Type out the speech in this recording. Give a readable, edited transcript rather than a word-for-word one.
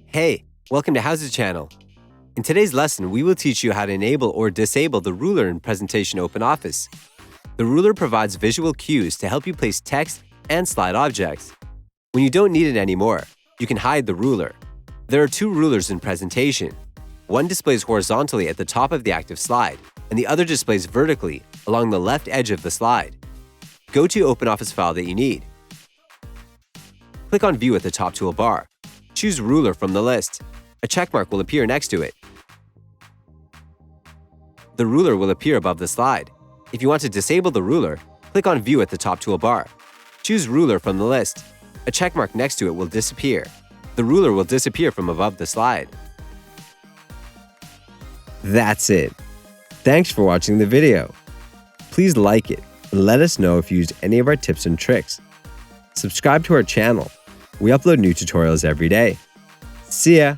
Hey, welcome to HOWZA channel. In today's lesson, we will teach you how to enable or disable the ruler in Presentation OpenOffice. The ruler provides visual cues to help you place text and slide objects. When you don't need it anymore, you can hide the ruler. There are two rulers in Presentation. One displays horizontally at the top of the active slide, and the other displays vertically along the left edge of the slide. Go to OpenOffice file that you need. Click on View at the top toolbar. Choose Ruler from the list. A checkmark will appear next to it. The ruler will appear above the slide. If you want to disable the ruler, click on View at the top toolbar. Choose Ruler from the list. A checkmark next to it will disappear. The ruler will disappear from above the slide. That's it. Thanks for watching the video. Please like it and let us know if you used any of our tips and tricks. Subscribe to our channel. We upload new tutorials every day. See ya!